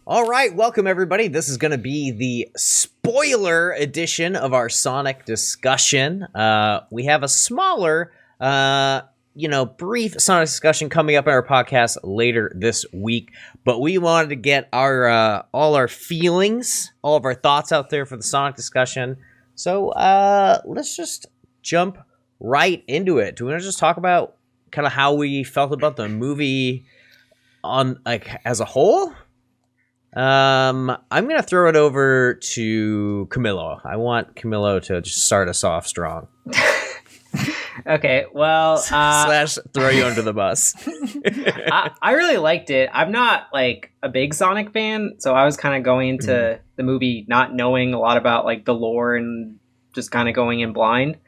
All right, welcome everybody. This is going to be the spoiler edition of our Sonic discussion. We have a smaller, brief Sonic discussion coming up in our podcast later this week, but we wanted to get our all our feelings, all of our thoughts out there for the Sonic discussion. So let's just jump right into it. Do we want to just talk about kind of how we felt about the movie on as a whole? I'm gonna throw it over to Camilo. I want Camilo to just start us off strong. Okay, well, slash throw you under the bus. I really liked it. I'm not like a big Sonic fan, so I was kind of going into the movie not knowing a lot about like the lore and just kind of going in blind.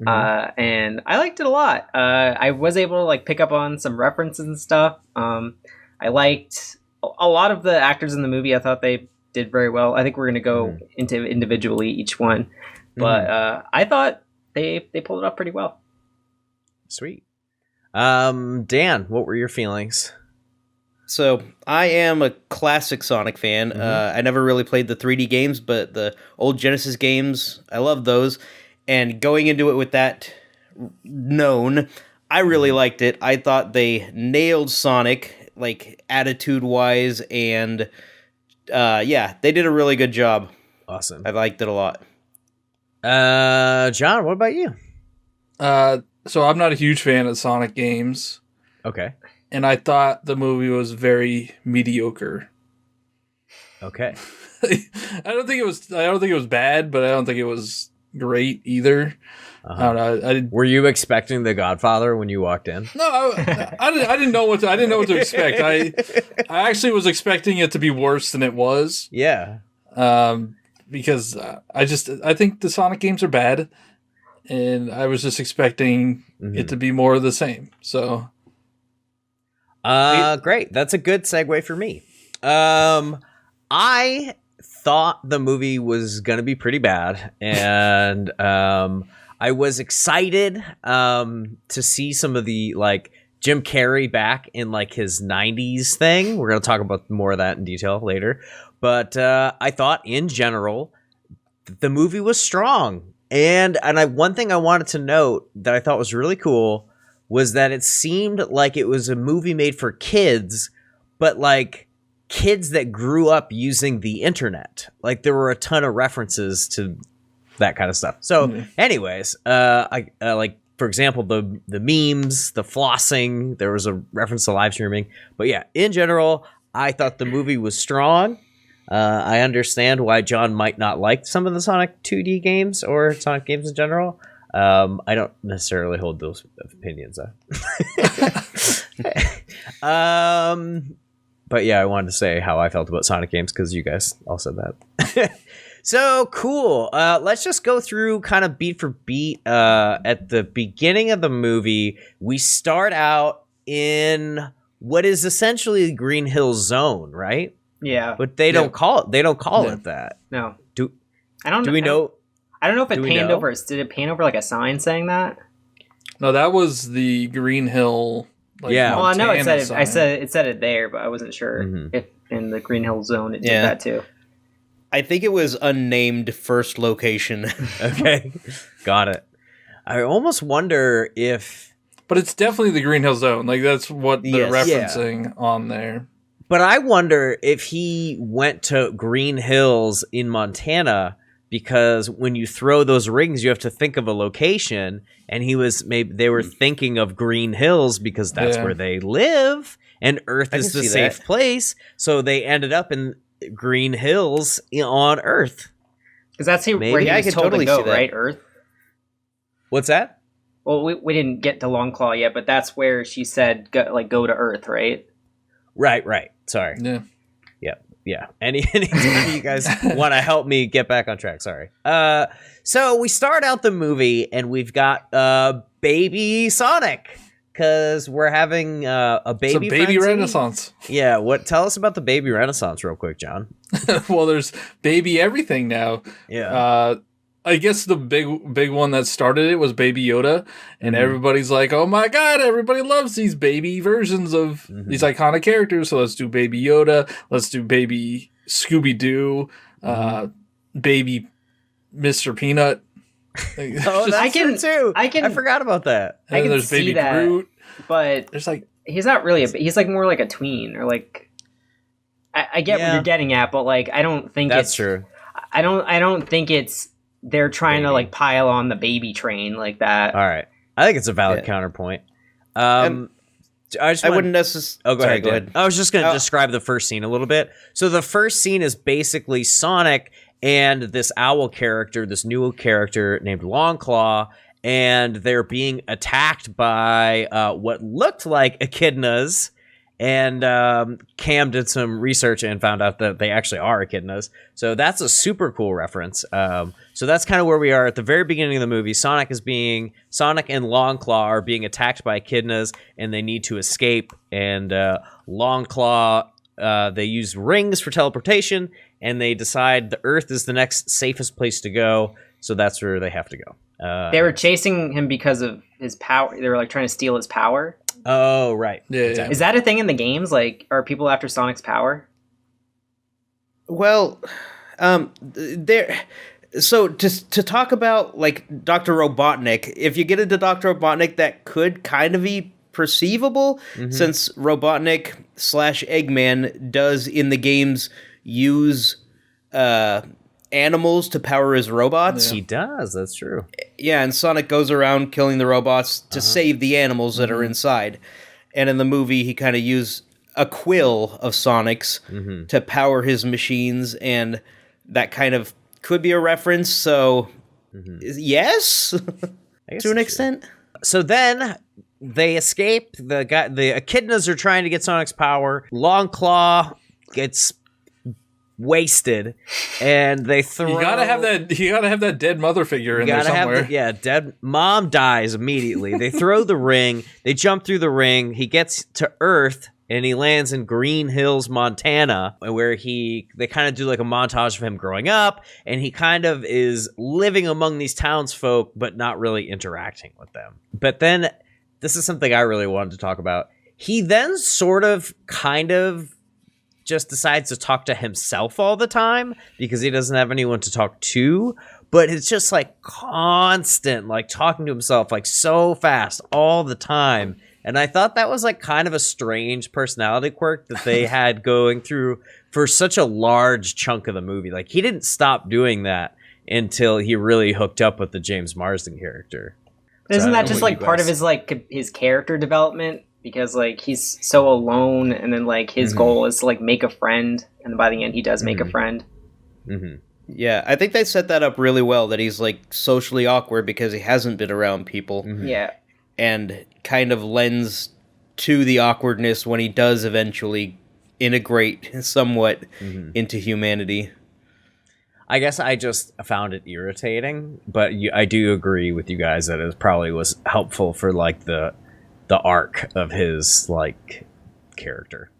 And I liked it a lot. I was able to like pick up on some references and stuff. I liked a lot of the actors in the movie. I thought they did very well. I think we're going to go into individually each one, but I thought they pulled it off pretty well. Sweet. Dan, what were your feelings? So I am a classic Sonic fan. I never really played the 3D games, but the old Genesis games, I love those. And going into it with that known, I really liked it. I thought they nailed Sonic, like attitude-wise, and they did a really good job. Awesome. I liked it a lot. John, what about you? So I'm not a huge fan of Sonic games. Okay. And I thought the movie was very mediocre. Okay. I don't think it was bad, but I don't think it was great either. I don't know. Were you expecting The Godfather when you walked in? No, I didn't know what to expect. I actually was expecting it to be worse than it was. Yeah. Because I think the Sonic games are bad, and I was just expecting it to be more of the same. So, great. That's a good segue for me. I thought the movie was gonna be pretty bad, and I was excited to see some of the like Jim Carrey back in like his 90s thing. We're gonna talk about more of that in detail later. But I thought in general the movie was strong. And one thing I wanted to note that I thought was really cool was that it seemed like it was a movie made for kids, but like kids that grew up using the internet. Like there were a ton of references to that kind of stuff. So anyways, I like, for example, the memes, the flossing, there was a reference to live streaming. But yeah, in general, I thought the movie was strong. I understand why John might not like some of the Sonic 2D games or Sonic games in general. I don't necessarily hold those opinions. But yeah, I wanted to say how I felt about Sonic games because you guys all said that. So cool. Let's just go through kind of beat for beat. At the beginning of the movie, we start out in what is essentially Green Hill Zone, right? Yeah, but they don't call it. They don't call it that. No. I don't know if it panned over. Did it pan over like a sign saying that? No, that was the Green Hill. Like, yeah. Well, I know it said it. It said it there, but I wasn't sure if in the Green Hill Zone it did that too. I think it was unnamed first location. Okay, got it. I almost wonder if, but it's definitely the Green Hill Zone. Like that's what they're referencing on there. But I wonder if he went to Green Hills in Montana because when you throw those rings, you have to think of a location, and they were thinking of Green Hills because that's where they live, and Earth is the safe place, so they ended up in Green Hills on Earth. Because that's where he was told to go, right? Earth. What's that? Well, we didn't get to Longclaw yet, but that's where she said go to Earth, right? Right. Sorry. Yeah. Anytime you guys want to help me get back on track, sorry. So we start out the movie and we've got baby Sonic because we're having a baby. It's a baby renaissance. Yeah. Tell us about the baby renaissance real quick, John. Well, there's baby everything now. Yeah. I guess the big one that started it was Baby Yoda, and everybody's like, "Oh my god, everybody loves these baby versions of these iconic characters." So let's do Baby Yoda, let's do Baby Scooby-Doo, Baby Mr. Peanut. Oh, that's true too. I forgot about that. I can there's see Baby that, Groot. but There's like he's not really. He's like more like a tween, or like I get what you're getting at, but like I don't think That's it's true. I don't think it's they're trying to like pile on the baby train like that. All right, I think it's a valid counterpoint. I wouldn't necessarily. Oh, go ahead. I was just going to describe the first scene a little bit. So the first scene is basically Sonic and this owl character, this new character named Longclaw, and they're being attacked by what looked like echidnas. And Cam did some research and found out that they actually are echidnas. So that's a super cool reference. So that's kind of where we are at the very beginning of the movie. Sonic and Longclaw are being attacked by echidnas, and they need to escape. And Longclaw, they use rings for teleportation, and they decide the Earth is the next safest place to go. So that's where they have to go. They were chasing him because of his power. They were like trying to steal his power. Oh, right. Yeah, exactly. Is that a thing in the games? Like, are people after Sonic's power? Well, there. So to talk about like Dr. Robotnik, if you get into Dr. Robotnik, that could kind of be perceivable, since Robotnik / Eggman does in the games use animals to power his robots. He does. That's true. Yeah, and Sonic goes around killing the robots to save the animals that are inside. And in the movie, he kind of used a quill of Sonic's to power his machines, and that kind of could be a reference. So, yes, to an extent. So then they escape. The echidnas are trying to get Sonic's power. Longclaw gets wasted, and they throw. You gotta have that dead mother figure in there somewhere. Dead mom dies immediately. They throw the ring. They jump through the ring. He gets to Earth, and he lands in Green Hills, Montana, where they kind of do like a montage of him growing up, and he kind of is living among these townsfolk, but not really interacting with them. But then, this is something I really wanted to talk about. He then kind of just decides to talk to himself all the time because he doesn't have anyone to talk to, but it's just like constant, like talking to himself like so fast all the time. And I thought that was like kind of a strange personality quirk that they had going through for such a large chunk of the movie. Like he didn't stop doing that until he really hooked up with the James Marsden character. Isn't that just like part of his character development? Because like he's so alone, and then like his goal is to like make a friend, and by the end he does make a friend. Yeah, I think they set that up really well, that he's like socially awkward because he hasn't been around people. Yeah, and kind of lends to the awkwardness when he does eventually integrate somewhat into humanity. I guess I just found it irritating, but I do agree with you guys that it probably was helpful for like the arc of his like character.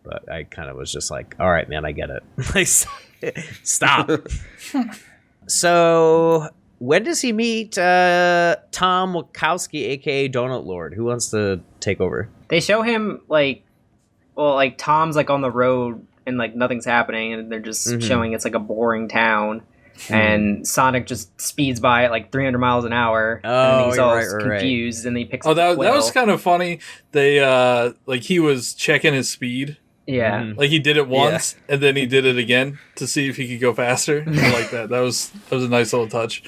But I kind of was just like, all right, man, I get it. Like, stop. So when does he meet Tom Wachowski, aka Donut Lord? Who wants to take over? They show him like Tom's like on the road and like nothing's happening, and they're just showing it's like a boring town. And Sonic just speeds by at like 300 miles an hour. And he's all confused, and he picks up that was kind of funny. They like he was checking his speed. Yeah, like he did it once, and then he did it again to see if he could go faster. I like that. That was a nice little touch.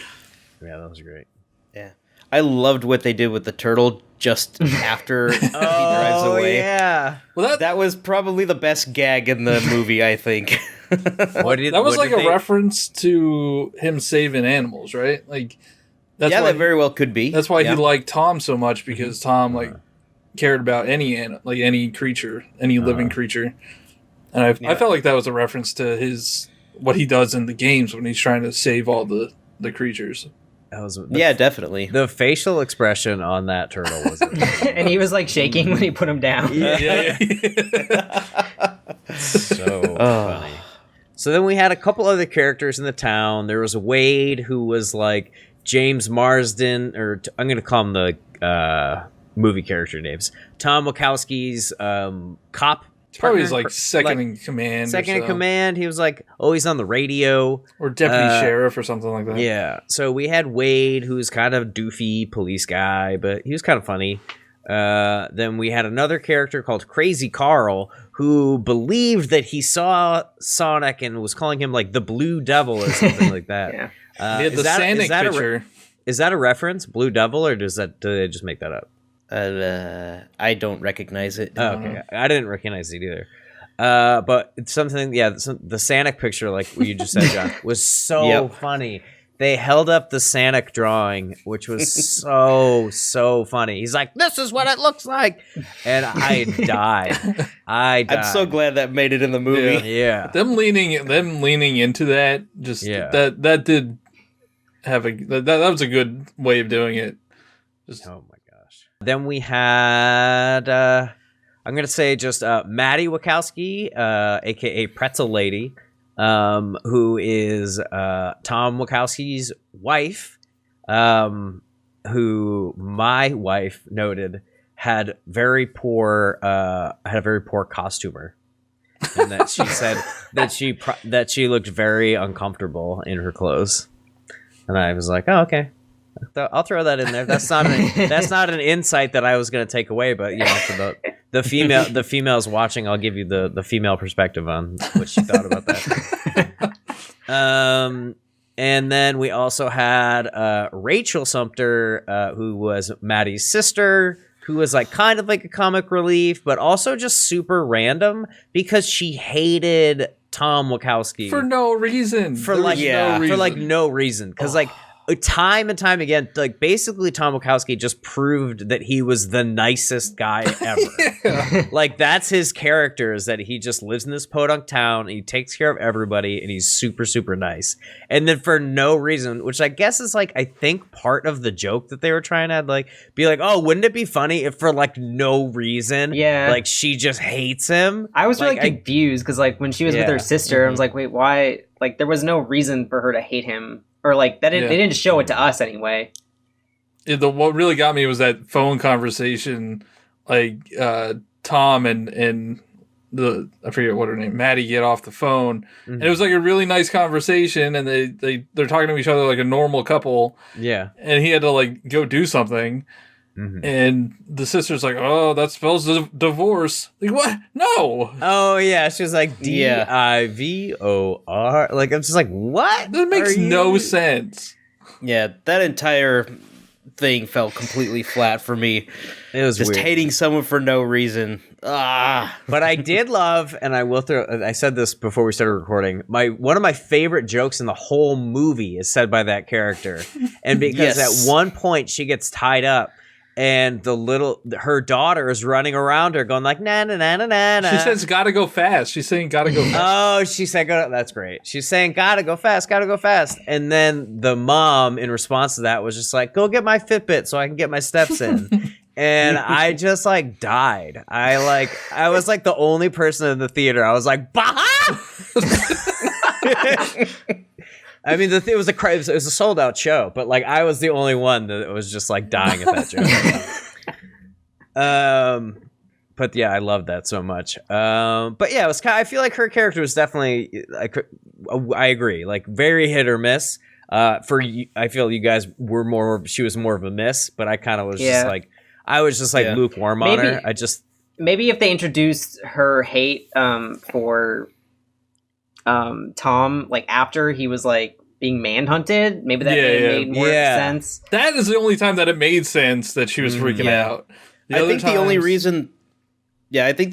Yeah, that was great. Yeah, I loved what they did with the turtle just after he drives away. Yeah, well, that was probably the best gag in the movie, I think. That was like a reference to him saving animals, right? Like, that very well could be. That's why he liked Tom so much, because Tom like cared about any creature, any living creature, and I felt like that was a reference to what he does in the games when he's trying to save all the creatures. That was definitely. The facial expression on that turtle was and he was like shaking when he put him down. Yeah. So funny. So then we had a couple other characters in the town. There was Wade, who was like James Marsden, or I'm going to call him the movie character names. Tom Wachowski's cop. Probably his like second in command. Second in command. He was like always on the radio. Or deputy sheriff or something like that. Yeah. So we had Wade, who's kind of doofy police guy, but he was kind of funny. Then we had another character called Crazy Carl, who believed that he saw Sonic and was calling him like the Blue Devil or something like that. Yeah. He had the Sonic picture. Is that a reference, Blue Devil, or do they just make that up? I don't recognize it. Oh, okay. I didn't recognize it either. But it's something, the Sanic picture, like what you just said, John, was so funny. They held up the Sanic drawing, which was so funny. He's like, "This is what it looks like," and I died. I'm so glad that made it in the movie. Yeah. Them leaning into that, just that did have that was a good way of doing it. Oh my gosh. Then we had I'm gonna say just Maddie Wachowski, aka Pretzel Lady, who is Tom Wachowski's wife, who my wife noted had a very poor costumer, and that she said that she looked very uncomfortable in her clothes, and I was like, oh, okay. I'll throw that in there. That's not an insight that I was going to take away, but for the females watching, I'll give you the female perspective on what she thought about that. And then we also had Rachel Sumter, who was Maddie's sister, who was like kind of like a comic relief, but also just super random because she hated Tom Wachowski for no reason. For no reason, because time and time again, like basically Tom Wachowski just proved that he was the nicest guy ever. Like that's his character, is that he just lives in this podunk town, he takes care of everybody, and he's super, super nice. And then for no reason, which I guess is like, I think part of the joke that they were trying to like be like, oh, wouldn't it be funny if for like no reason, like she just hates him? I was really confused because like when she was with her sister, I was like, wait, why? Like there was no reason for her to hate him. Or like that, they didn't show it to us anyway. What really got me was that phone conversation, like Tom and I forget what her name, Maddie, get off the phone, and it was like a really nice conversation, and they're talking to each other like a normal couple. Yeah, and he had to like go do something. And the sister's like, "Oh, that spells divorce." Like, what? No. Oh yeah, she was like DIVOR. Like I'm just like, what? That makes no sense. Yeah, that entire thing fell completely flat for me. It was just weird. Hating someone for no reason. But I did love, and I said this before we started recording. One of my favorite jokes in the whole movie is said by that character, and because at one point she gets tied up. And her daughter is running around her going like, na, na, na, na, na, na. She says, gotta go fast. She's saying, gotta go fast. Oh, she said, that's great. She's saying, gotta go fast, gotta go fast. And then the mom, in response to that, was just like, go get my Fitbit so I can get my steps in. And I just like died. I was like the only person in the theater. I was like, bah! I mean, it was a sold out show, but like I was the only one that was just like dying at that joke. But yeah, I loved that so much. But yeah, it was I feel like her character was definitely I agree, like very hit or miss. I feel you guys were she was more of a miss, but I kind of was just like lukewarm on her. Maybe if they introduced her hate for Tom, like after he was like being manhunted, maybe that made more sense. That is the only time that it made sense that she was freaking out. I think the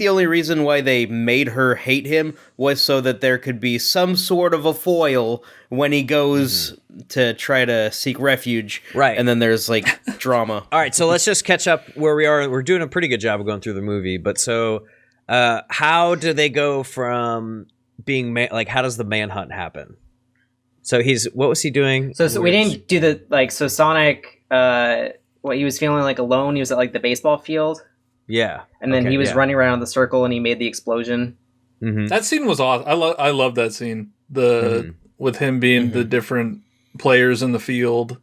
only reason why they made her hate him was so that there could be some sort of a foil when he goes to try to seek refuge. Right. And then there's like drama. All right, so let's just catch up where we are. We're doing a pretty good job of going through the movie, but so how do they go from being how does the manhunt happen? So what was he doing? So we didn't do so Sonic, he was feeling like alone. He was at like the baseball field. Yeah. And then he was running around the circle and he made the explosion. Mm-hmm. That scene was awesome. I love that scene. with him being the different players in the field.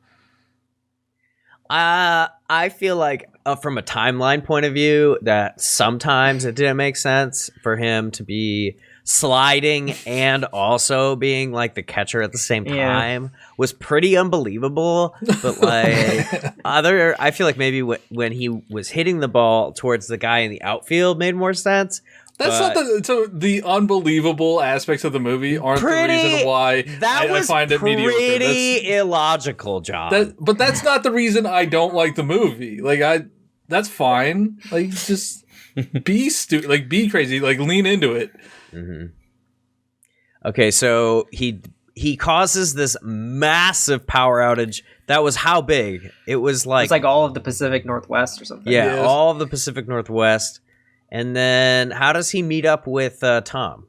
I feel like from a timeline point of view that sometimes it didn't make sense for him to be sliding and also being like the catcher at the same time was pretty unbelievable. But like I feel like maybe when he was hitting the ball towards the guy in the outfield made more sense. That's not the unbelievable aspects of the movie aren't the reason why I find it mediocre. Pretty illogical, John. But that's not the reason I don't like the movie. Like that's fine. Like just be stupid, like be crazy, like lean into it. Mm-hmm. Okay, so he causes this massive power outage. That was how big? It was like all of the Pacific Northwest or something. Yeah, all of the Pacific Northwest. And then how does he meet up with Tom?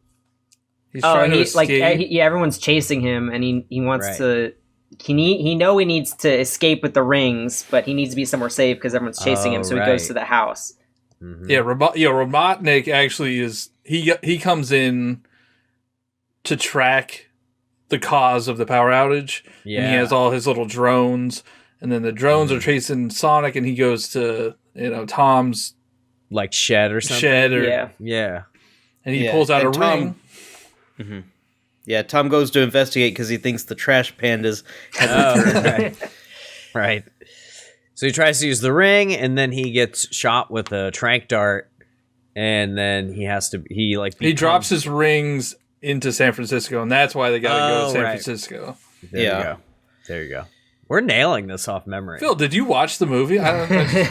He's trying to escape. Everyone's chasing him, and he wants to. He needs to escape with the rings, but he needs to be somewhere safe because everyone's chasing him. So he goes to the house. Mm-hmm. Yeah, Robotnik actually is. He comes in to track the cause of the power outage. Yeah, and he has all his little drones, and then the drones are chasing Sonic, and he goes to Tom's. Like shed or something? Yeah. And he pulls out a ring. Mm-hmm. Yeah, Tom goes to investigate because he thinks the trash pandas have returned. Right. So he tries to use the ring, and then he gets shot with a tranq dart, and then he drops his rings into San Francisco, and that's why they gotta go to San Francisco. There you go. We're nailing this off memory. Phil, did you watch the movie? I don't know.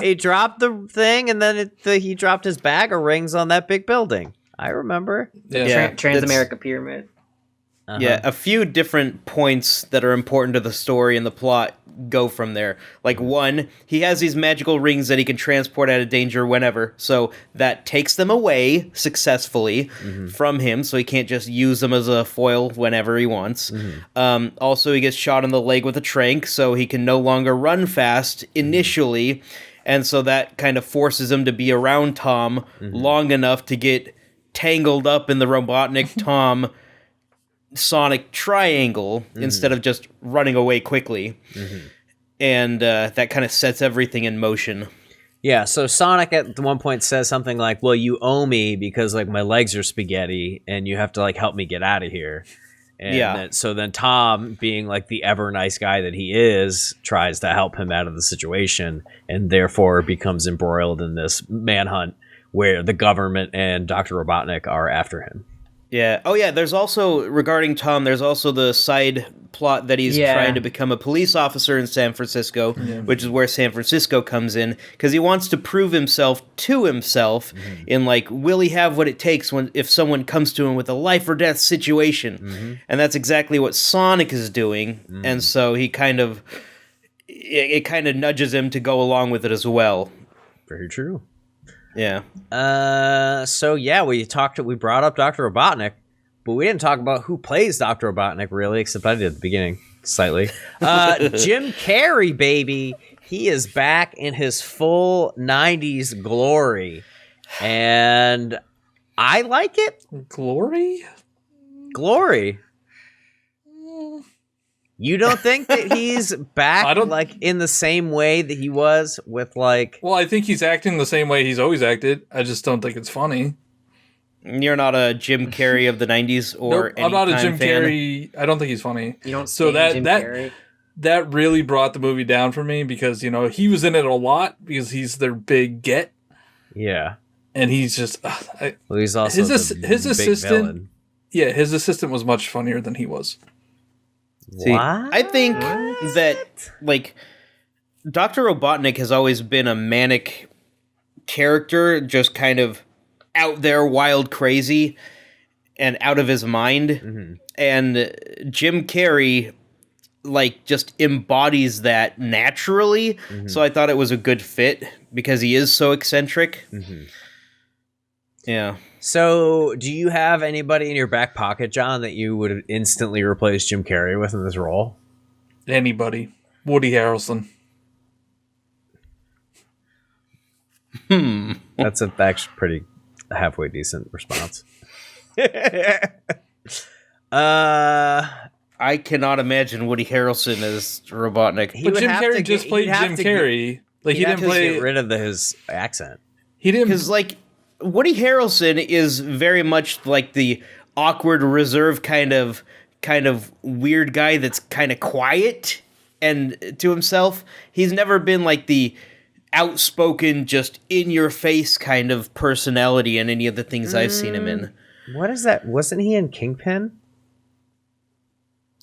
He dropped the thing, and then he dropped his bag of rings on that big building. I remember. Transamerica Pyramid. Yeah, a few different points that are important to the story and the plot go from there. Like, one, he has these magical rings that he can transport out of danger whenever, so that takes them away successfully from him, so he can't just use them as a foil whenever he wants. Also, he gets shot in the leg with a tranq, so he can no longer run fast initially, and so that kind of forces him to be around Tom long enough to get tangled up in the Robotnik Tom Sonic triangle instead of just running away quickly. And that kind of sets everything in motion. Yeah, so Sonic at one point says something like, well, you owe me because like my legs are spaghetti and you have to like help me get out of here. And so then Tom, being like the ever nice guy that he is, tries to help him out of the situation and therefore becomes embroiled in this manhunt where the government and Dr. Robotnik are after him. Yeah. Oh, yeah. There's also, regarding Tom, there's also the side plot that he's trying to become a police officer in San Francisco, which is where San Francisco comes in, because he wants to prove himself to himself in, like, will he have what it takes if someone comes to him with a life or death situation? And that's exactly what Sonic is doing, and so he it kind of nudges him to go along with it as well. Very true. Yeah. We brought up Dr. Robotnik, but we didn't talk about who plays Dr. Robotnik really, except I did at the beginning slightly. Jim Carrey, baby. He is back in his full 90s glory. And I like it. Glory. You don't think that he's back like in the same way that he was with like... Well, I think he's acting the same way he's always acted. I just don't think it's funny. You're not a Jim Carrey of the 90s or I'm not a Jim fan. Carrey. I don't think he's funny. You don't so Jim Carrey? That really brought the movie down for me because, he was in it a lot because he's their big get. Yeah. And he's just... he's also his assistant. Villain. Yeah, his assistant was much funnier than he was. See, I think that, like, Dr. Robotnik has always been a manic character, just kind of out there, wild, crazy, and out of his mind. And Jim Carrey, like, just embodies that naturally. So I thought it was a good fit because he is so eccentric. Yeah. So, do you have anybody in your back pocket, John, that you would instantly replace Jim Carrey with in this role? Anybody. Woody Harrelson. That's actually pretty a halfway decent response. I cannot imagine Woody Harrelson as Robotnik. He But would Jim have Carrey to just get- played he'd have Jim to Carrey. Like he He'd have didn't to play. get rid of his accent. He didn't. Because, like, Woody Harrelson is very much like the awkward, reserved kind of weird guy that's kind of quiet and to himself. He's never been like the outspoken, just in your face kind of personality in any of the things I've seen him in. What is that? Wasn't he in Kingpin?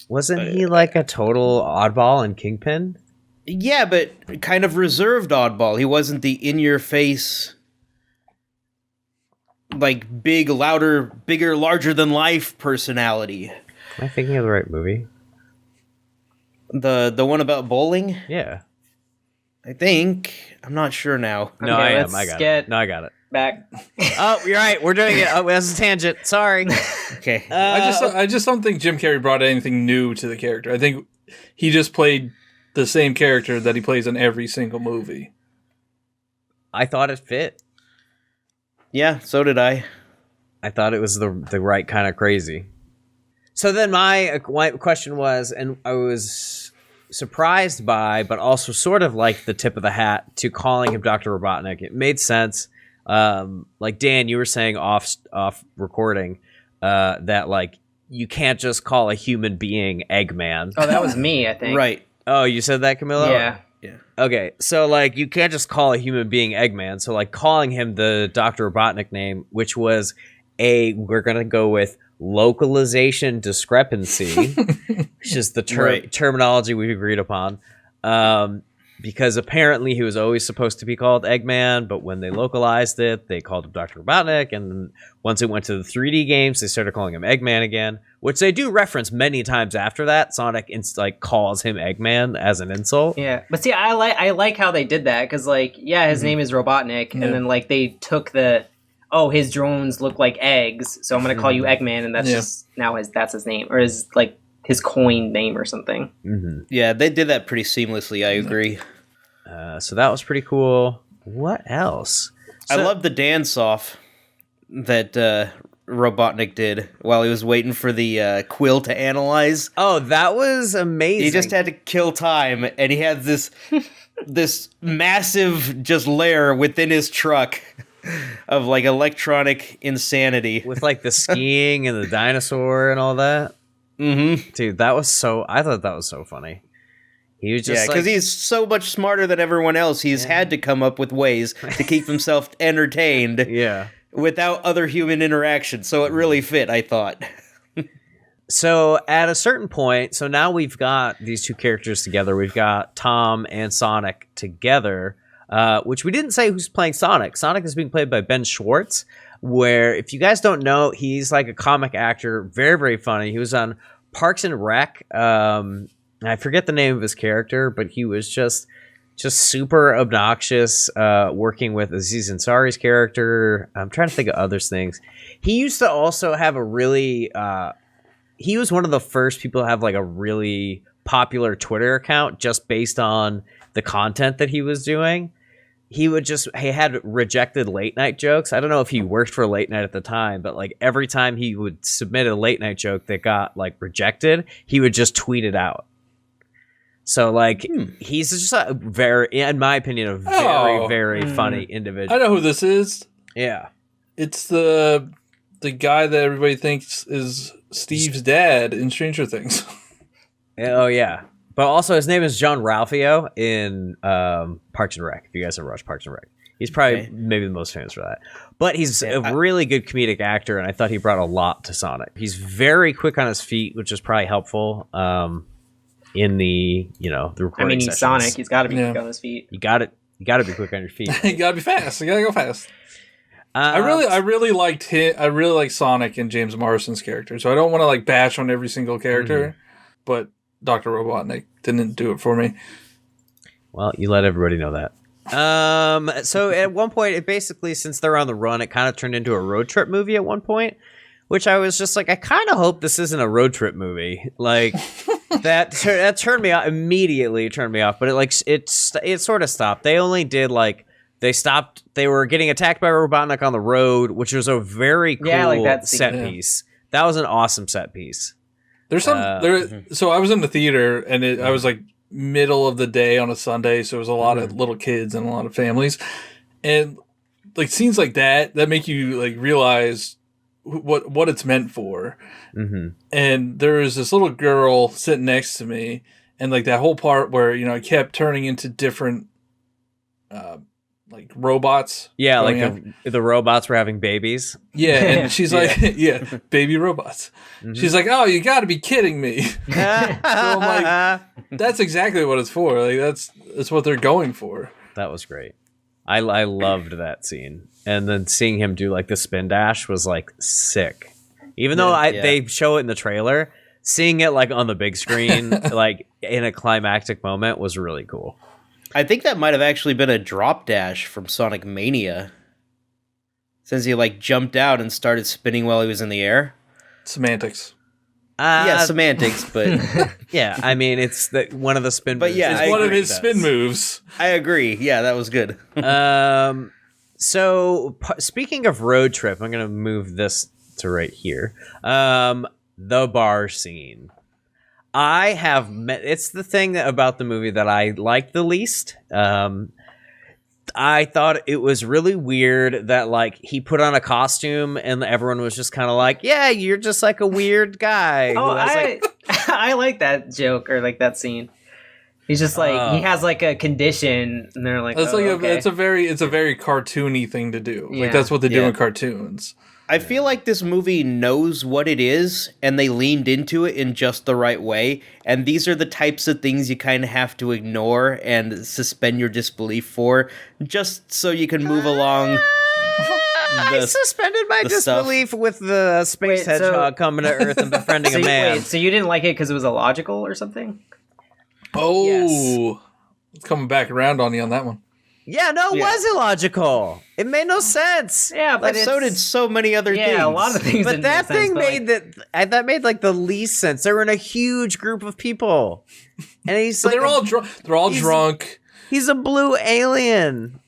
Wasn't he like a total oddball in Kingpin? Yeah, but kind of reserved oddball. He wasn't the in your face, like big, louder, bigger, larger than life personality. Am I thinking of the right movie? The one about bowling, Yeah. I think. I'm not sure now. No, Okay, I am. let's I got get- it. No, I got it. Back. Oh, you're right. We're doing it. Oh, that's a tangent. Sorry. Okay. I just don't think Jim Carrey brought anything new to the character. I think he just played the same character that he plays in every single movie. I thought it fit. Yeah, so did I. I thought it was the right kind of crazy. So then my question was, and I was surprised by, but also sort of like the tip of the hat to calling him Dr. Robotnik. It made sense. Like Dan, you were saying off recording that like you can't just call a human being Eggman. Oh, that was me, I think. Right. Oh, you said that, Camilo? Yeah. Okay, so like you can't just call a human being Eggman. So like calling him the Dr. Robotnik name, which was we're gonna go with localization discrepancy, which is the terminology we've agreed upon. Because apparently he was always supposed to be called Eggman, but when they localized it, they called him Dr. Robotnik, and once it went to the 3D games, they started calling him Eggman again, which they do reference many times after that. Sonic calls him Eggman as an insult. Yeah, but see, I like how they did that because, like, yeah, his name is Robotnik, and then like they took his drones look like eggs, so I'm gonna call you Eggman, and that's just now that's his name, or his coin name or something. Mm-hmm. Yeah, they did that pretty seamlessly. I agree. So that was pretty cool. What else? I love the dance off that Robotnik did while he was waiting for the quill to analyze. Oh, that was amazing. He just had to kill time, and he had this massive just lair within his truck of like electronic insanity with like the skiing and the dinosaur and all that. Mm-hmm. Dude, I thought that was so funny. He was just because he's so much smarter than everyone else. He's had to come up with ways to keep himself entertained without other human interaction. So it really fit, I thought. So at a certain point, so now we've got these two characters together. We've got Tom and Sonic together, which we didn't say who's playing Sonic. Sonic is being played by Ben Schwartz, where if you guys don't know, he's like a comic actor, very, very funny. He was on Parks and Rec. I forget the name of his character, but he was just super obnoxious, working with Aziz Ansari's character. I'm trying to think of other things. He used to also have a really... he was one of the first people to have like a really popular Twitter account just based on the content that he was doing. He had rejected late night jokes. I don't know if he worked for late night at the time, but like every time he would submit a late night joke that got like rejected, he would just tweet it out. So like he's just a very, in my opinion, a very, very funny individual. I know who this is. Yeah. It's the guy that everybody thinks is Steve's dad in Stranger Things. Oh yeah. But also his name is John Ralphio in Parks and Rec. If you guys ever watched Parks and Rec, he's probably maybe the most famous for that. But he's a really good comedic actor, and I thought he brought a lot to Sonic. He's very quick on his feet, which is probably helpful in the the recording he's sessions. Sonic. He's got to be quick on his feet. You got to be quick on your feet. You gotta be fast. You gotta go fast. I really liked him. I really like Sonic and James Marsden's character. So I don't want to like bash on every single character, but Dr. Robotnik didn't do it for me. Well, you let everybody know that. So at one point, it basically, since they're on the run, it kind of turned into a road trip movie at one point, which I was just like, I kind of hope this isn't a road trip movie. Like that turned me off immediately. It turned me off, but it sort of stopped. They only did like They were getting attacked by Robotnik on the road, which was a very cool like that scene. set piece. That was an awesome set piece. There's some So I was in the theater, and I was like middle of the day on a Sunday, so it was a lot of little kids and a lot of families, and like scenes like that make you like realize what it's meant for. And there was this little girl sitting next to me, and like that whole part where I kept turning into different like robots. Yeah, like the robots were having babies. Yeah, and she's like, baby robots. She's like, oh, you got to be kidding me. So I'm like, that's exactly what it's for. Like that's what they're going for. That was great. I loved that scene, and then seeing him do like the spin dash was like sick. Even though they show it in the trailer, seeing it like on the big screen, like in a climactic moment, was really cool. I think that might have actually been a drop dash from Sonic Mania, since he like jumped out and started spinning while he was in the air. Semantics. Semantics, but yeah, I mean it's one of the spin. But moves. yeah, it's one of his spin moves. I agree. Yeah, that was good. So speaking of Road Trip, I'm gonna move this to right here. The bar scene. I have met. It's the thing about the movie that I like the least. I thought it was really weird that like he put on a costume and everyone was just kind of like, "Yeah, you're just like a weird guy." I like that joke or like that scene. He's just like he has like a condition, and they're like, it's a very cartoony thing to do. Yeah. Like that's what they do in cartoons. I feel like this movie knows what it is, and they leaned into it in just the right way. And these are the types of things you kind of have to ignore and suspend your disbelief for, just so you can move along. I suspended my disbelief with the space hedgehog coming to Earth and befriending a man. So you didn't like it because it was illogical or something? Oh, Yes. It's coming back around on you on that one. Yeah, no, it was illogical. It made no sense. Yeah, but so did so many other things. Yeah, a lot of things. But that thing made that made like the least sense. They were in a huge group of people, and he's like, they're all drunk. They're all drunk. He's a blue alien.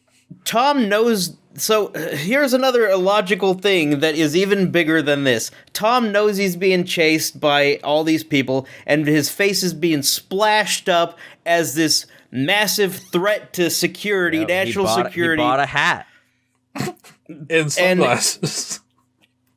Tom knows. So here's another illogical thing that is even bigger than this. Tom knows he's being chased by all these people, and his face is being splashed up as this massive threat to security, national security. He bought a hat and sunglasses.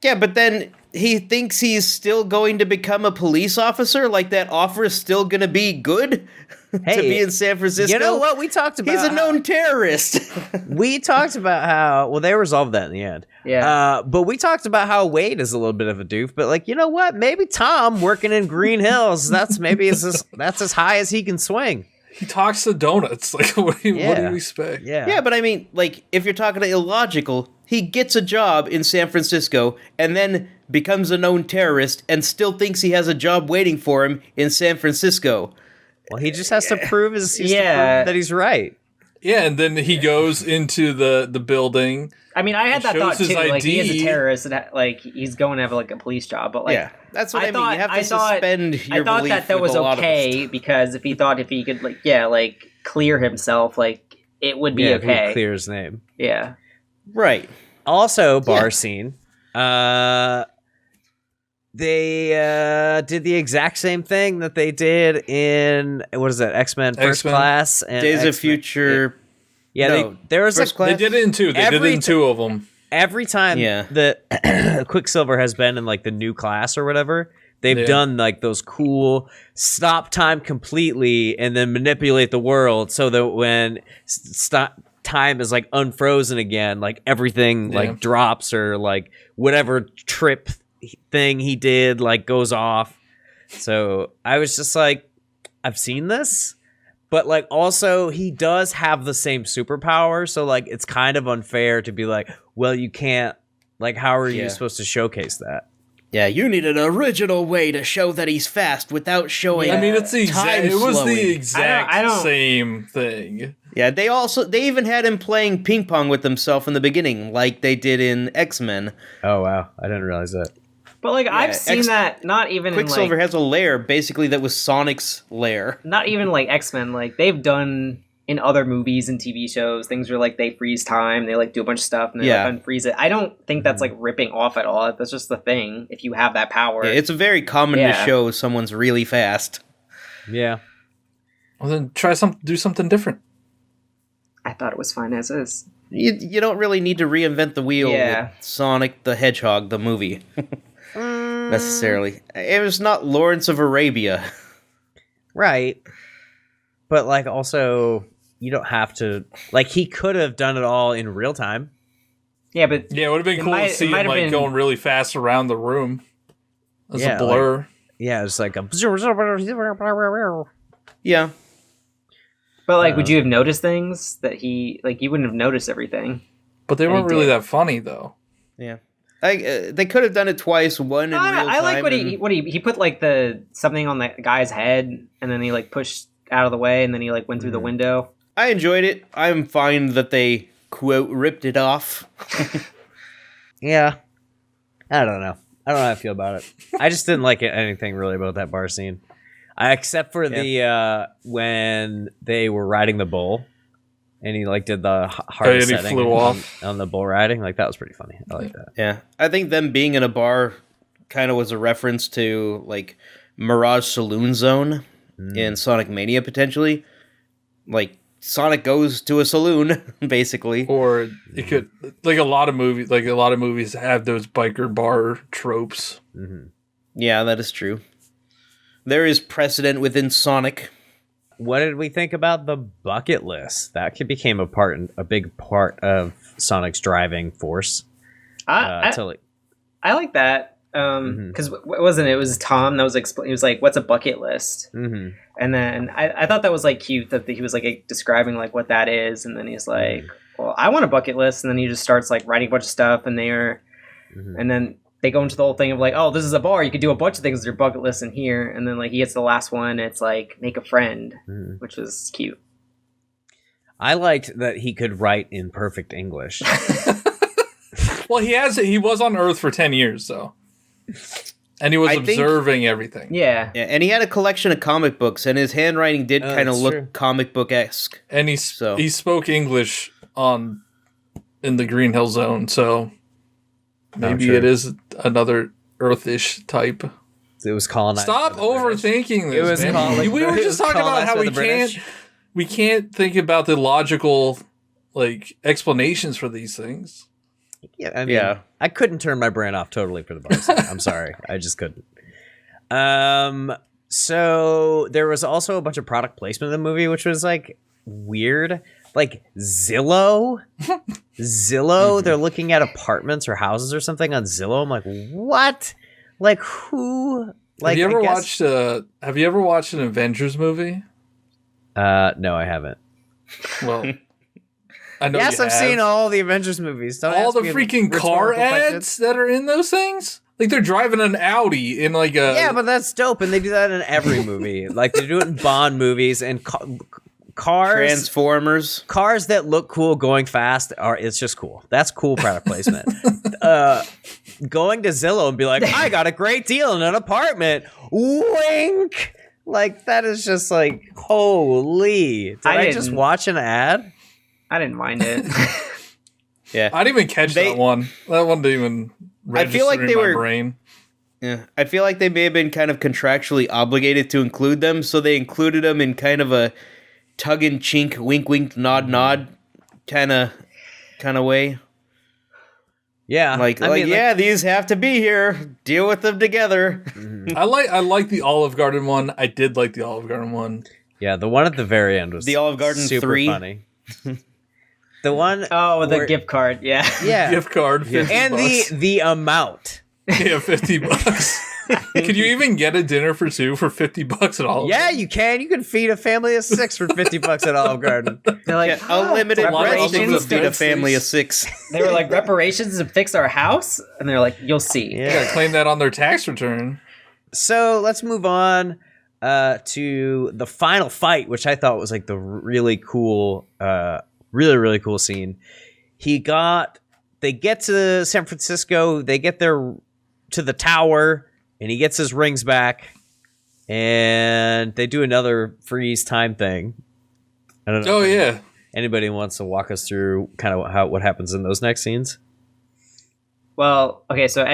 Yeah, but then he thinks he's still going to become a police officer. Like that offer is still going to be good to be in San Francisco. You know what we talked about? He's a known terrorist. We talked about how they resolved that in the end. Yeah. But we talked about how Wade is a little bit of a doof. But like, you know what? Maybe Tom working in Green Hills. That's as high as he can swing. He talks to donuts. Like, what do you expect? Yeah, but I mean, like, if you're talking illogical, he gets a job in San Francisco and then becomes a known terrorist and still thinks he has a job waiting for him in San Francisco. Well, he just has to prove that he's right. Yeah, and then he goes into the building. I mean, I had that thought too. Like, he is a ID. terrorist, and like he's going to have like a police job. But like, that's what I mean. You have to suspend your I thought belief that with was a lot of okay because if he could clear himself, like it would be okay. If he clear his name. Yeah. Right. Also, bar scene. They did the exact same thing that they did in XMen First Class and Days of Future. There was First Class? They did it in two. They did it in two of them. Every time the Quicksilver has been in like the new class or whatever, they've done like those cool stop time completely and then manipulate the world so that when time is like unfrozen again, like everything like drops or like whatever trip thing he did like goes off. So I was just like, I've seen this, but like also he does have the same superpower, so like it's kind of unfair to be like, well, you can't, like, how are you supposed to showcase that? Yeah, you need an original way to show that he's fast without showing. I mean, it's the the exact same thing. Yeah, they even had him playing ping pong with himself in the beginning, like they did in X-Men. Oh wow, I didn't realize that. But like I've seen that not even Quicksilver in, like, has a lair basically that was Sonic's lair. Not even like X-Men. Like they've done in other movies and TV shows, things where like they freeze time, they like do a bunch of stuff and they like unfreeze it. I don't think that's like ripping off at all. That's just the thing. If you have that power, it's very common to show someone's really fast. Yeah. Well, then do something different. I thought it was fine as is. You don't really need to reinvent the wheel with Sonic the Hedgehog, the movie. Necessarily. It was not Lawrence of Arabia. Right. But, like, also, you don't have to... Like, he could have done it all in real time. Yeah, but... Yeah, it would have been cool to see him, like, going really fast around the room. As a blur. Like, it's like a... Yeah. But, like, would you have noticed things that he... Like, you wouldn't have noticed everything. But they weren't really that funny, though. Yeah. They could have done it twice, one in real time. I like what he put, like, something on the guy's head, and then he, like, pushed out of the way, and then he like went through the window. I enjoyed it. I'm fine that they quote ripped it off. Yeah, I don't know how I feel about it. I just didn't like anything really about that bar scene, except for the when they were riding the bull, and he like did the hard setting flew off on the bull riding. Like that was pretty funny. I like that. Yeah, I think them being in a bar kind of was a reference to like Mirage Saloon Zone. In Sonic Mania, potentially. Like, Sonic goes to a saloon, basically. Or it could, like a lot of movies have those biker bar tropes. Mm-hmm. Yeah, that is true. There is precedent within Sonic. What did we think about the bucket list? That became a big part of Sonic's driving force. I like that. Because what wasn't it? It was Tom that was he was like, "What's a bucket list?" Mm-hmm. And then I thought that was like cute that he was like describing like what that is, and then he's like, "Well, I want a bucket list," and then he just starts like writing a bunch of stuff, and and then they go into the whole thing of like, "Oh, this is a bar. You could do a bunch of things with your bucket list in here," and then like he gets the last one. It's like make a friend, which was cute. I liked that he could write in perfect English. Well, he was on Earth for 10 years, though. And he was observing everything. Yeah, and he had a collection of comic books, and his handwriting did kind of look comic book-esque. And he spoke English in the Green Hill Zone, so maybe it is another Earth-ish type. It was colonized. Stop overthinking this. It was man. We were just talking about how we can't think about the logical like explanations for these things. Yeah, I mean, I couldn't turn my brain off totally for the bus. I'm sorry, I just couldn't. So there was also a bunch of product placement in the movie, which was like weird. Like Zillow, they're looking at apartments or houses or something on Zillow. I'm like, what? Like who? Like, have you ever watched an Avengers movie? No, I haven't. Well. I know yes, I've seen all the Avengers movies. Don't all the freaking car ads that are in those things? Like, they're driving an Audi in, like, a... Yeah, but that's dope, and they do that in every movie. Like, they do it in Bond movies, and cars... Transformers. Cars that look cool going fast, it's just cool. That's cool product placement. Going to Zillow and be like, I got a great deal in an apartment. Wink! Like, that is just like, holy. Did I just watch an ad? I didn't mind it. Yeah, I didn't even catch that one. That one didn't even register in my brain. Yeah, I feel like they may have been kind of contractually obligated to include them, so they included them in kind of a tug-in-chink, wink-wink, nod-nod kind of way. Yeah, I mean, these have to be here. Deal with them together. Mm-hmm. I like the Olive Garden one. I did like the Olive Garden one. Yeah, the one at the very end was the Olive Garden super 3. funny. The one the gift card, yeah. Gift card, $50. And the amount. Yeah, $50. Can you even get a dinner for two for $50 at Olive Garden? Yeah, you can. You can feed a family of 6 for $50 at Olive Garden. They're like, unlimited reparations to feed a family of 6. They were like, reparations to fix our house? And they're like, you'll see. Yeah, gotta claim that on their tax return. So let's move on to the final fight, which I thought was like the really cool really cool scene. They get to San Francisco, they get there to the tower, and he gets his rings back, and they do another freeze time thing. I don't know. Oh yeah. Anybody wants to walk us through kind of what happens in those next scenes? Well, okay, so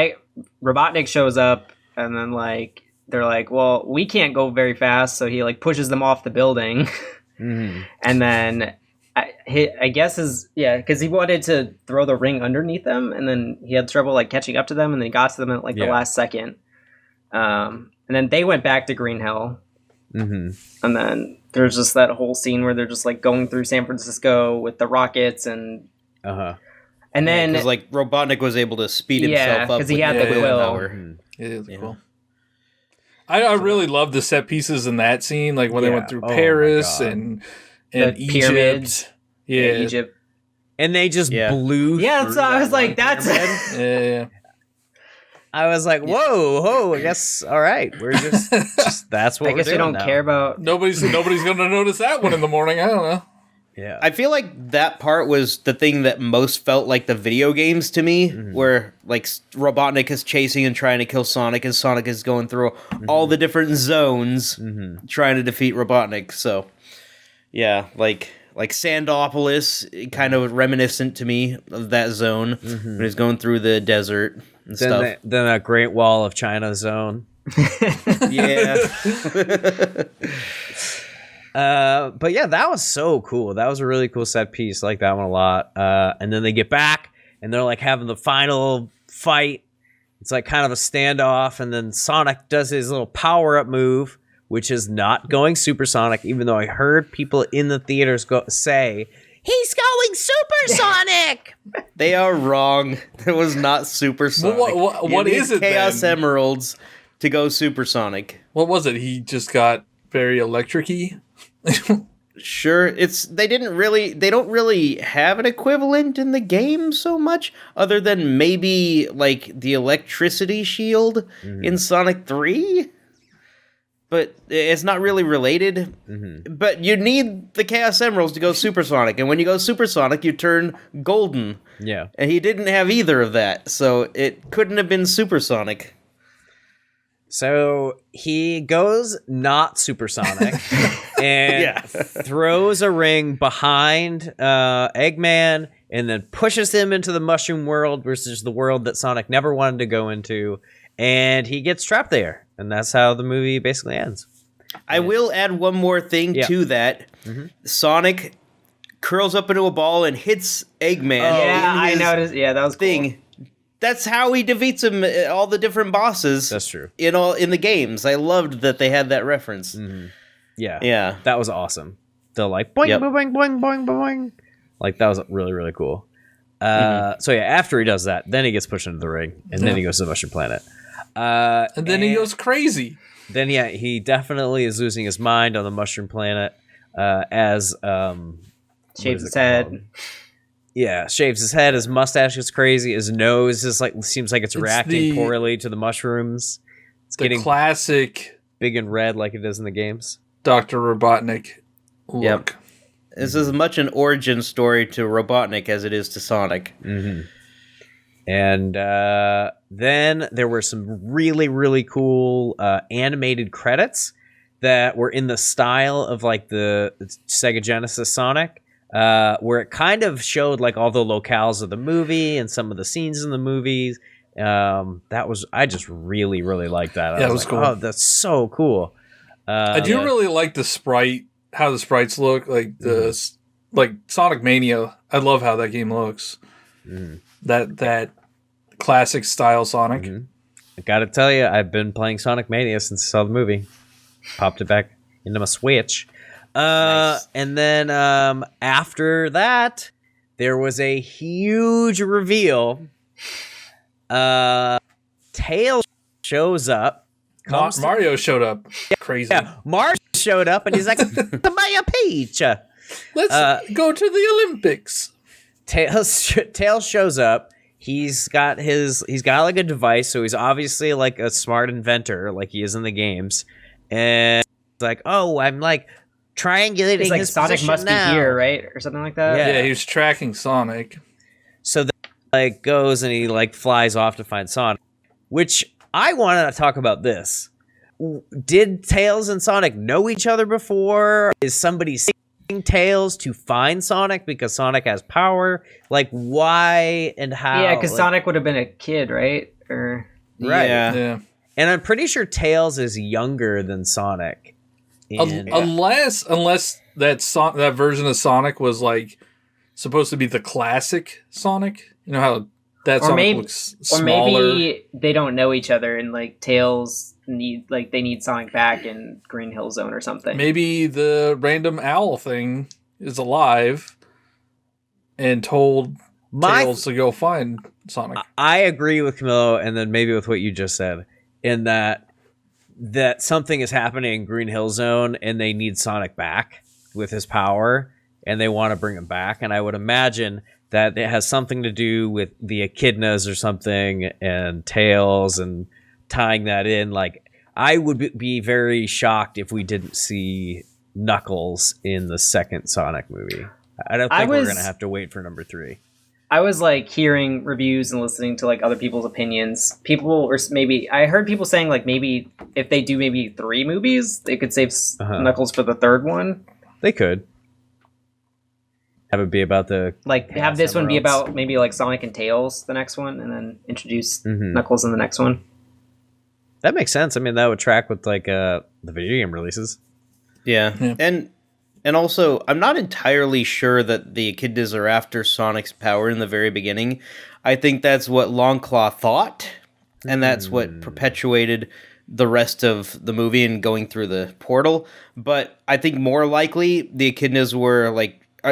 Robotnik shows up, and then like they're like, "Well, we can't go very fast," so he like pushes them off the building, and then I guess because he wanted to throw the ring underneath them, and then he had trouble like catching up to them, and then he got to them at like the last second, and then they went back to Green Hill, and then there's just that whole scene where they're just like going through San Francisco with the rockets and. And then, because like Robotnik was able to speed himself up because he had the quill. It is cool. I really love the set pieces in that scene, like when they went through Paris and Egypt. Pyramids. Yeah, Egypt. And they just blew. Yeah, so I was like, that's yeah. I was like, whoa, I guess all right. We're just that's what I guess we're we doing don't now. care about. Nobody's gonna notice that one in the morning. I don't know. Yeah, I feel like that part was the thing that most felt like the video games to me, where like Robotnik is chasing and trying to kill Sonic, and Sonic is going through all the different zones trying to defeat Robotnik. So, yeah, like Sandopolis, kind of reminiscent to me of that zone when he's going through the desert and stuff. Then a Great Wall of China zone. Yeah. But yeah, that was so cool. That was a really cool set piece. I like that one a lot. And then they get back and they're like having the final fight. It's like kind of a standoff. And then Sonic does his little power up move, which is not going supersonic, even though I heard people in the theaters say, he's going supersonic. They are wrong. It was not supersonic. What is it Chaos then? Emeralds to go supersonic. What was it? He just got very electric-y? Sure, they don't really have an equivalent in the game so much, other than maybe like the electricity shield in Sonic 3. But it's not really related. But you need the Chaos Emeralds to go supersonic, and when you go supersonic, you turn golden. Yeah. And he didn't have either of that, so it couldn't have been supersonic. So he goes not supersonic and throws a ring behind Eggman and then pushes him into the mushroom world, versus the world that Sonic never wanted to go into. And he gets trapped there. And that's how the movie basically ends. I will add one more thing to that. Sonic curls up into a ball and hits Eggman. Yeah, I noticed. Yeah, that was thing. cool. That's how he defeats him, all the different bosses. That's true. In the games. I loved that they had that reference. Yeah. That was awesome. The like boing, boing, boing, boing, boing. Like that was really, really cool. So yeah, after he does that, then he gets pushed into the ring, and then he goes to the Mushroom Planet. And then he goes crazy. Then he definitely is losing his mind on the Mushroom Planet as shaves his head. Yeah, shaves his head. His mustache gets crazy. His nose is like seems like it's reacting poorly to the mushrooms. It's getting classic big and red like it does in the games. Dr. Robotnik look. Yep. This is as much an origin story to Robotnik as it is to Sonic. And then there were some really, really cool animated credits that were in the style of like the Sega Genesis Sonic, where it kind of showed like all the locales of the movie and some of the scenes in the movies. I just really, really liked that. Yeah, it was cool. Oh, that's so cool. I do really like the sprite, how the sprites look, like like Sonic Mania. I love how that game looks. That classic style Sonic. I gotta tell you, I've been playing Sonic Mania since I saw the movie. Popped it back into my Switch. Nice. And then after that, there was a huge reveal. Tails shows up. Mario showed up. Crazy. Yeah, Mario showed up, and he's like, "The Maya Peach." Let's go to the Olympics. Tails shows up. He's got like a device, so he's obviously like a smart inventor, like he is in the games. And it's like, oh, I'm like triangulating. It's like his Sonic position must now. be here, right, or something like that. Yeah. Yeah, he was tracking Sonic. So then, like goes and he like flies off to find Sonic, which I want to talk about this. Did Tails and Sonic know each other before? Is somebody Tails to find Sonic because Sonic has power. Like, why and how? Yeah, because Sonic would have been a kid, right? Or Right. Yeah. And I'm pretty sure Tails is younger than Sonic. Unless that version of Sonic was like supposed to be the classic Sonic. You know how that Sonic looks smaller. Or maybe they don't know each other and like Tails they need Sonic back in Green Hill Zone or something. Maybe the random owl thing is alive and told Tails to go find Sonic. I agree with Camilo, and then maybe with what you just said, in that something is happening in Green Hill Zone and they need Sonic back with his power and they want to bring him back. And I would imagine that it has something to do with the Echidnas or something and Tails and tying that in. Like, I would be very shocked if we didn't see Knuckles in the second Sonic movie. I don't think we're going to have to wait for number 3. I was like hearing reviews and listening to like other people's opinions. I heard people saying like maybe if they do maybe 3 movies, they could save Knuckles for the 3rd one. They could have it be about have this one be about maybe like Sonic and Tails, the next one, and then introduce Knuckles in the next one. That makes sense. I mean, that would track with like the video game releases. Yeah. And also, I'm not entirely sure that the Echidnas are after Sonic's power in the very beginning. I think that's what Longclaw thought, and that's what perpetuated the rest of the movie and going through the portal. But I think more likely, the Echidnas were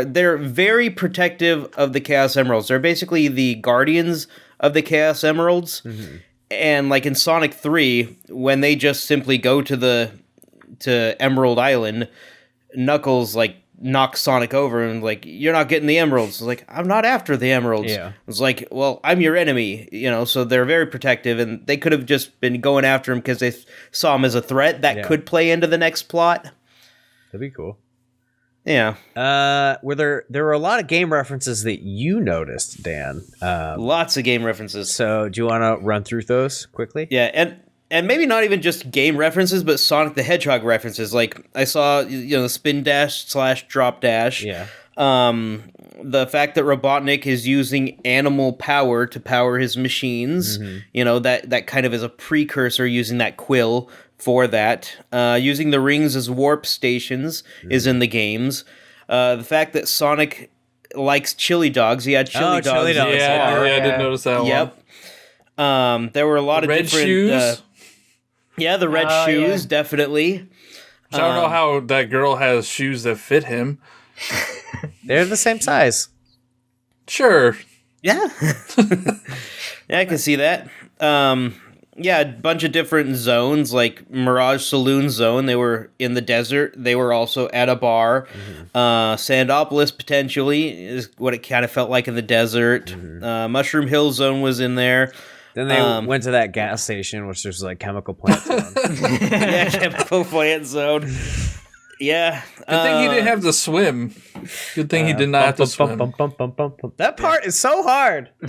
they're very protective of the Chaos Emeralds. They're basically the guardians of the Chaos Emeralds. Mm-hmm. And like in Sonic 3, when they just simply go to Emerald Island, Knuckles like knocks Sonic over and like, you're not getting the emeralds. It's like, I'm not after the emeralds. Yeah. It's like, well, I'm your enemy, so they're very protective, and they could have just been going after him because they saw him as a threat. That could play into the next plot. That'd be cool. Yeah. There were a lot of game references that you noticed, Dan. Lots of game references. So do you want to run through those quickly? Yeah, and maybe not even just game references, but Sonic the Hedgehog references. Like, I saw, the spin dash / drop dash. Yeah. The fact that Robotnik is using animal power to power his machines. Mm-hmm. That kind of is a precursor, using that quill for that. Using the rings as warp stations is in the games. The fact that Sonic likes chili dogs. He had chili dogs. Chili dogs. Yeah, I didn't notice that one. Yep. There were a lot of red different shoes. The red shoes, definitely. I don't know how that girl has shoes that fit him. They're the same size. Sure. Yeah. Yeah, I can see that. A bunch of different zones, like Mirage Saloon Zone. They were in the desert. They were also at a bar. Mm-hmm. Sandopolis, potentially, is what it kind of felt like in the desert. Mm-hmm. Mushroom Hill Zone was in there. Then they went to that gas station, which there's like chemical plant zone. Yeah, chemical plant zone. Yeah. Good thing he didn't have to swim. Good thing he did not have to swim. That part is so hard. I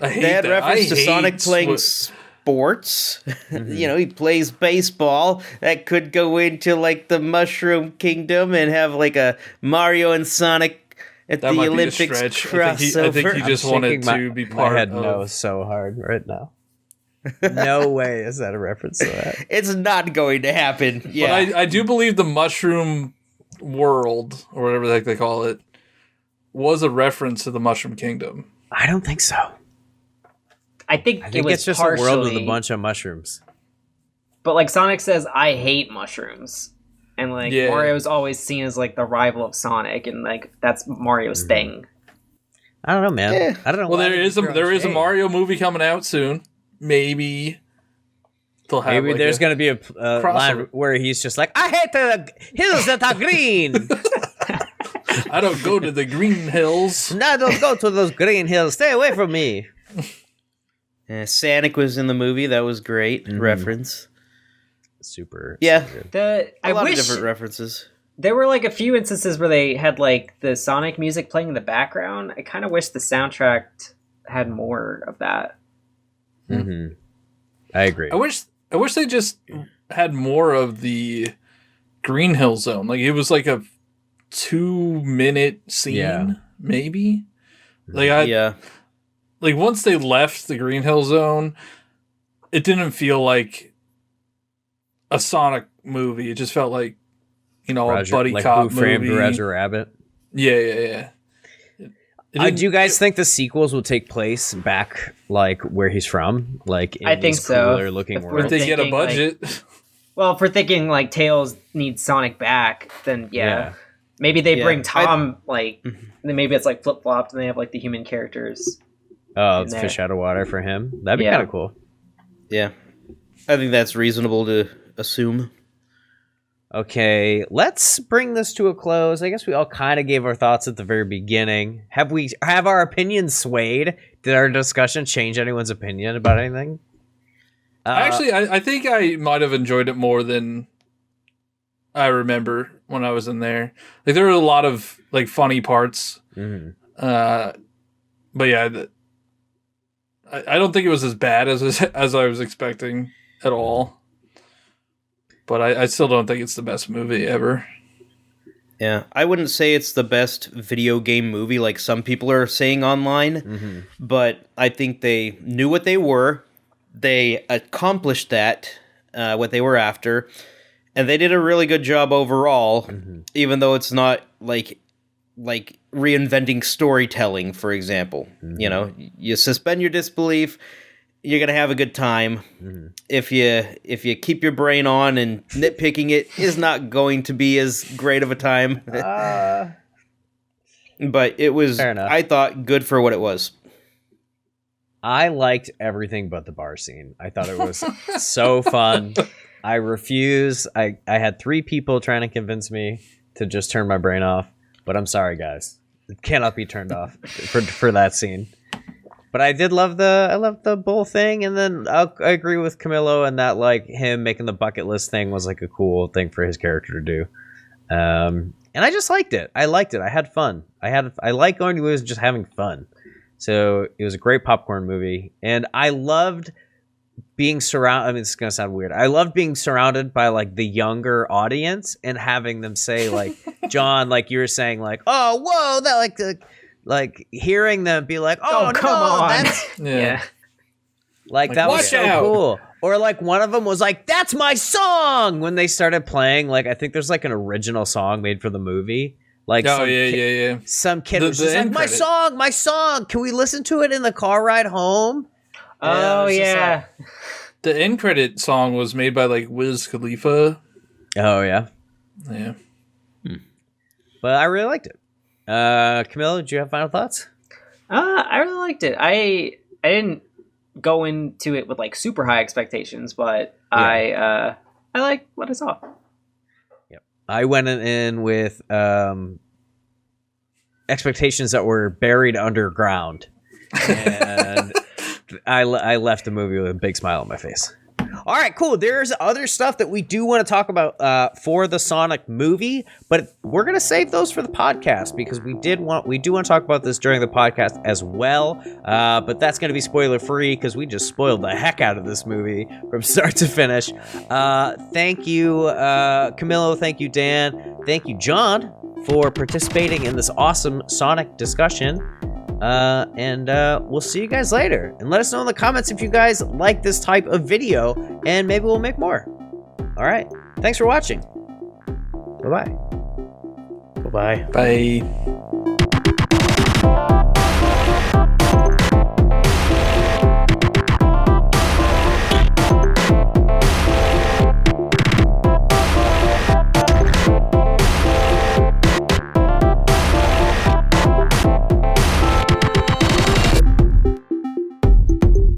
hate they had that. reference to Sonic playing sports. Mm-hmm. He plays baseball. That could go into like the Mushroom Kingdom and have like a Mario and Sonic at the Olympics crossover. I think he just wanted to be part of... My head knows so hard right now. No way is that a reference to that. It's not going to happen. Yeah. But I do believe the Mushroom World, or whatever the heck they call it, was a reference to the Mushroom Kingdom. I don't think so. I think it was it's just partially, a world with a bunch of mushrooms. But like Sonic says, I hate mushrooms. And like Mario's always seen as like the rival of Sonic, and like that's Mario's thing. I don't know, man. Yeah. I don't know. Well, there is a Mario movie coming out soon. Maybe they'll have. Maybe there's going to be a line where he's just like, "I hate the hills that are green. I don't go to the green hills. No, don't go to those green hills. Stay away from me." Sonic was in the movie. That was great reference. Super. Yeah. I lot wish of different references. There were like a few instances where they had like the Sonic music playing in the background. I kind of wish the soundtrack had more of that. Mm-hmm. I agree. I wish they just had more of the Green Hill Zone. Like it was like a 2-minute scene, Yeah. maybe. Like once they left the Green Hill Zone, it didn't feel like a Sonic movie. It just felt like, a buddy cop Who Framed movie. Roger Rabbit. Yeah. Do you guys think the sequels will take place back like where he's from? Like in I think these so. cooler looking If we're worlds? If they get a thinking, budget. Well, if we're thinking like Tails needs Sonic back, then Yeah. maybe they Yeah. bring Tom then maybe it's like flip flopped and they have like the human characters. Oh, in it's there. fish out of water for him. That'd be Yeah. kind of cool. Yeah. I think that's reasonable to assume. Okay, let's bring this to a close. I guess we all kind of gave our thoughts at the very beginning. Have our opinions swayed? Did our discussion change anyone's opinion about anything? Actually, I think I might have enjoyed it more than I remember when I was in there. Like there were a lot of like funny parts. mhm. But yeah, I don't think it was as bad as I was expecting at all. But I still don't think it's the best movie ever. Yeah, I wouldn't say it's the best video game movie like some people are saying online, but I think they knew what they were. They accomplished that, what they were after, and they did a really good job overall, even though it's not like reinventing storytelling, for example. You suspend your disbelief, you're gonna have a good time. If you keep your brain on and nitpicking it is not going to be as great of a time. But it was, Fair enough. I thought, good for what it was. I liked everything but the bar scene. I thought it was so fun. I refuse. I had 3 people trying to convince me to just turn my brain off, but I'm sorry, guys. It cannot be turned off for that scene. But I did love the bull thing, and then I agree with Camilo and that like him making the bucket list thing was like a cool thing for his character to do. And I just liked it. I liked it. I had fun. I like going to movies and just having fun. So it was a great popcorn movie, and I loved being surrounded. I mean, it's gonna sound weird. I loved being surrounded by like the younger audience and having them say like, John, like you were saying, like, oh, whoa, that like hearing them be like, oh, come no, on. that's Yeah. like that was watch so out. cool. Or like one of them was like, that's my song when they started playing. Like I think there's like an original song made for the movie. Like Yeah. some kid The was just like, end my credit. song. Can we listen to it in the car ride home? Oh it was just yeah. The end credit song was made by like Wiz Khalifa. Oh yeah, Yeah. but I really liked it. Camilla, did you have final thoughts? I really liked it. I didn't go into it with like super high expectations, but I liked what I saw. I went in with expectations that were buried underground, and I left the movie with a big smile on my face. All right, cool. There's other stuff that we do want to talk about for the Sonic movie, but we're gonna save those for the podcast because we do want to talk about this during the podcast as well. But that's gonna be spoiler free because we just spoiled the heck out of this movie from start to finish. Thank you, Camilo. Thank you, Dan. Thank you, John, for participating in this awesome Sonic discussion. And we'll see you guys later. And let us know in the comments if you guys like this type of video, and maybe we'll make more. All right. Thanks for watching. Bye-bye. Bye-bye. Bye.